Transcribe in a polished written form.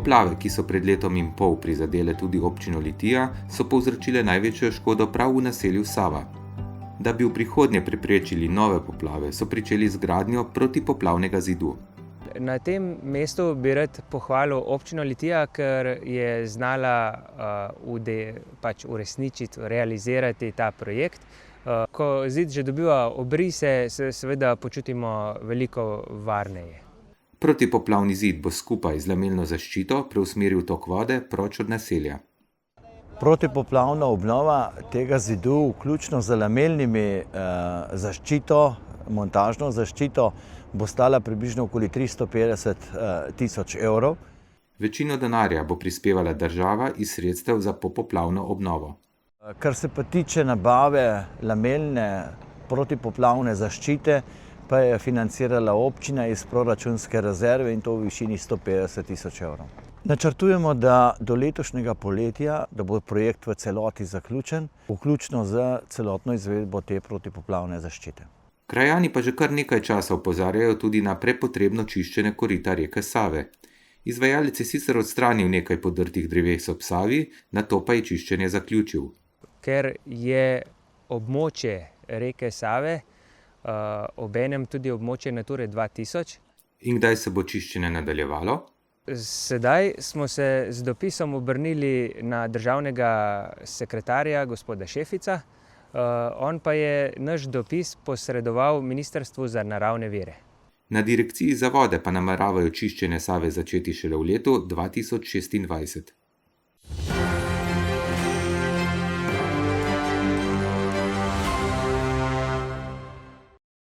Poplave, ki so pred letom in pol prizadele tudi občino Litija, so povzročile največjo škodo prav v naselju Sava. Da bi v prihodnje preprečili nove poplave, so pričeli z gradnjo protipoplavnega zidu. Na tem mestu bi rad pohvalil občino Litija, ker je znala uresničiti, realizirati ta projekt. Ko zid že dobiva obrise, se seveda počutimo veliko varneje. Protipoplavni zid bo skupaj z lamelno zaščito preusmeril tok vode proč od naselja. Protipoplavna obnova tega zidu, vključno z lamelnimi zaščito, montažno zaščito, bo stala približno okoli 350 tisoč evrov. Večino denarja bo prispevala država iz sredstev za popoplavno obnovo. Kar se pa tiče nabave lamelne protipoplavne zaščite, pa je financirala občina iz proračunske rezerve in to v višini 150 tisoč evrov. Načrtujemo, da do letošnjega poletja, da bo projekt v celoti zaključen, vključno z celotno izvedbo te protipoplavne zaščite. Krajani pa že kar nekaj časa opozarjajo tudi na prepotrebno čiščenje korita reke Save. Izvajalec je sicer odstranil nekaj podrtih dreves ob Savi, nato pa je čiščenje zaključil. Ker je območje reke Save obenem tudi območje Nature 2000. In kdaj se bo čiščenje nadaljevalo? Sedaj smo se z dopisom obrnili na državnega sekretarja, gospoda Šefica. On pa je naš dopis posredoval Ministrstvu za naravne vire. Na Direkciji za vode pa nameravajo čiščenje Save začeti šele v letu 2026.